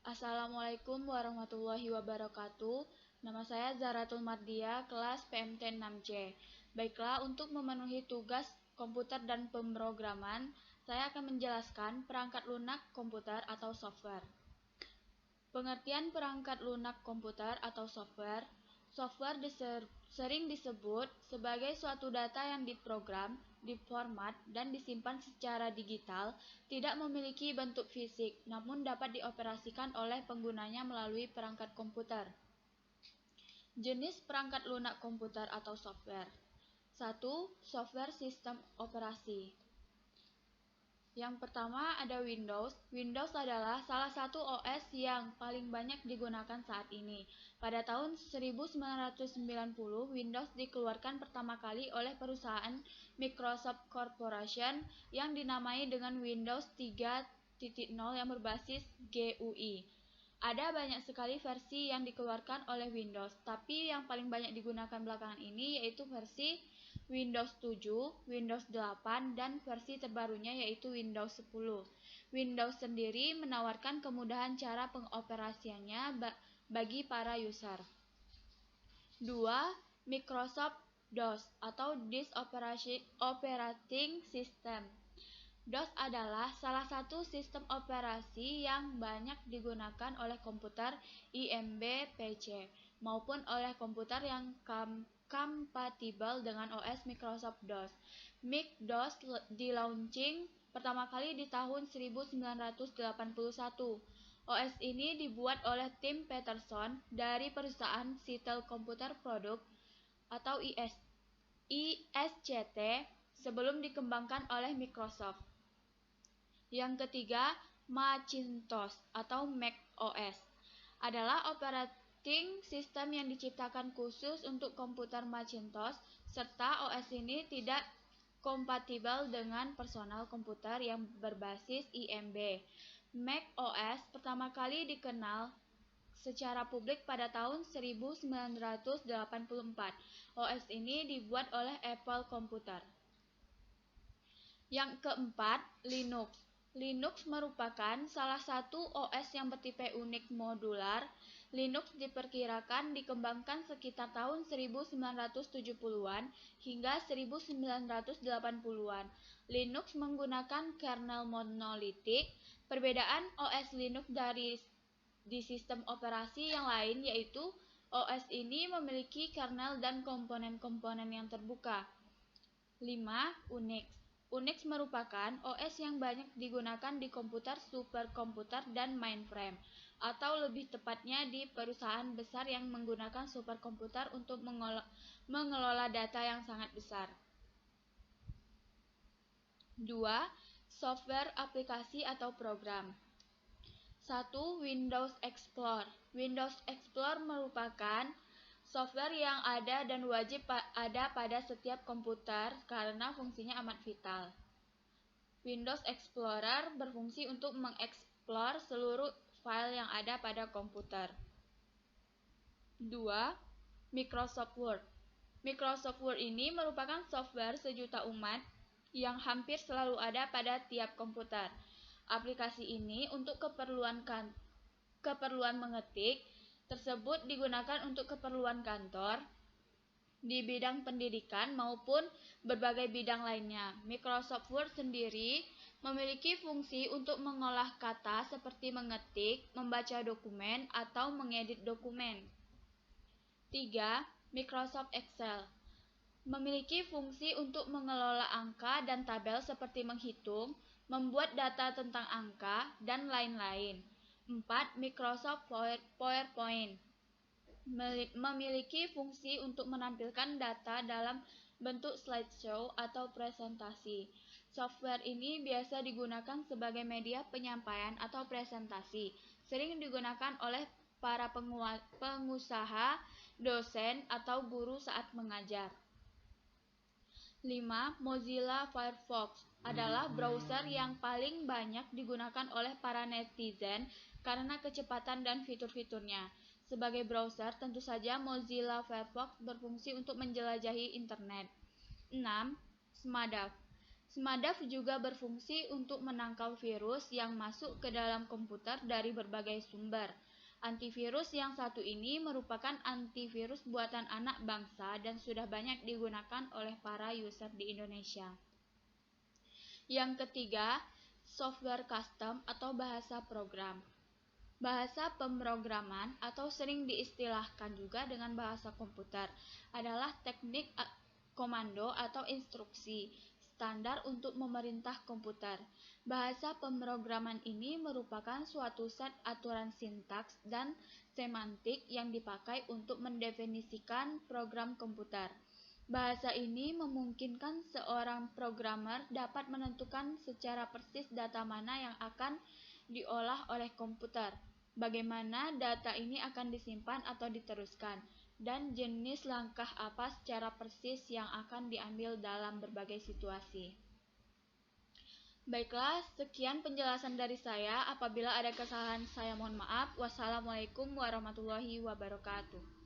Assalamualaikum warahmatullahi wabarakatuh. Nama saya Zaratul Mardia, kelas PMT 6C. Baiklah, untuk memenuhi tugas komputer dan pemrograman, saya akan menjelaskan perangkat lunak komputer atau software. Pengertian perangkat lunak komputer atau software. Software sering disebut sebagai suatu data yang diprogram, diformat, dan disimpan secara digital, tidak memiliki bentuk fisik, namun dapat dioperasikan oleh penggunanya melalui perangkat komputer. Jenis perangkat lunak komputer atau software. 1. Software sistem operasi. Yang pertama ada Windows. Windows adalah salah satu OS yang paling banyak digunakan saat ini. Pada tahun 1990, Windows dikeluarkan pertama kali oleh perusahaan Microsoft Corporation yang dinamai dengan Windows 3.0 yang berbasis GUI. Ada banyak sekali versi yang dikeluarkan oleh Windows, tapi yang paling banyak digunakan belakangan ini yaitu versi Windows 7, Windows 8, dan versi terbarunya yaitu Windows 10. Windows sendiri menawarkan kemudahan cara pengoperasiannya bagi para user. 2. Microsoft DOS atau Disk Operating System. DOS adalah salah satu sistem operasi yang banyak digunakan oleh komputer IMB PC maupun oleh komputer yang kompatibel dengan OS Microsoft DOS. Mic-DOS di-launching pertama kali di tahun 1981. OS ini dibuat oleh Tim Peterson dari perusahaan Seattle Computer Product atau ISCT sebelum dikembangkan oleh Microsoft. Yang ketiga, Macintosh atau Mac OS adalah operating system yang diciptakan khusus untuk komputer Macintosh, serta OS ini tidak kompatibel dengan personal komputer yang berbasis IMB. Mac OS pertama kali dikenal secara publik pada tahun 1984. OS ini dibuat oleh Apple Computer. Yang keempat, Linux. Linux merupakan salah satu OS yang bertipe Unix modular. Linux diperkirakan dikembangkan sekitar tahun 1970-an hingga 1980-an. Linux menggunakan kernel monolitik. Perbedaan OS Linux di sistem operasi yang lain yaitu OS ini memiliki kernel dan komponen-komponen yang terbuka. 5. Unix. Unix merupakan OS yang banyak digunakan di komputer superkomputer dan mainframe, atau lebih tepatnya di perusahaan besar yang menggunakan superkomputer untuk mengelola data yang sangat besar. 2. Software aplikasi atau program. 1. Windows Explorer. Windows Explorer merupakan software yang ada dan wajib ada pada setiap komputer karena fungsinya amat vital. Windows Explorer berfungsi untuk mengeksplor seluruh file yang ada pada komputer. 2. Microsoft Word. Microsoft Word ini merupakan software sejuta umat yang hampir selalu ada pada tiap komputer. Aplikasi ini untuk keperluan mengetik tersebut digunakan untuk keperluan kantor, di bidang pendidikan maupun berbagai bidang lainnya. Microsoft Word sendiri memiliki fungsi untuk mengolah kata seperti mengetik, membaca dokumen, atau mengedit dokumen. 3. Microsoft Excel memiliki fungsi untuk mengelola angka dan tabel seperti menghitung, membuat data tentang angka, dan lain-lain. 4. Microsoft PowerPoint memiliki fungsi untuk menampilkan data dalam bentuk slideshow atau presentasi. Software ini biasa digunakan sebagai media penyampaian atau presentasi, sering digunakan oleh para pengusaha, dosen, atau guru saat mengajar. 5. Mozilla Firefox adalah browser yang paling banyak digunakan oleh para netizen karena kecepatan dan fitur-fiturnya. Sebagai browser, tentu saja Mozilla Firefox berfungsi untuk menjelajahi internet. 6. SMADAV. SMADAV juga berfungsi untuk menangkal virus yang masuk ke dalam komputer dari berbagai sumber. Antivirus yang satu ini merupakan antivirus buatan anak bangsa dan sudah banyak digunakan oleh para user di Indonesia. Yang ketiga, software custom atau bahasa program. Bahasa pemrograman atau sering diistilahkan juga dengan bahasa komputer adalah teknik komando atau instruksi standar untuk memerintah komputer. Bahasa pemrograman ini merupakan suatu set aturan sintaks dan semantik yang dipakai untuk mendefinisikan program komputer. Bahasa ini memungkinkan seorang programmer dapat menentukan secara persis data mana yang akan diolah oleh komputer, bagaimana data ini akan disimpan atau diteruskan, dan jenis langkah apa secara persis yang akan diambil dalam berbagai situasi. Baiklah, sekian penjelasan dari saya. Apabila ada kesalahan, saya mohon maaf. Wassalamualaikum warahmatullahi wabarakatuh.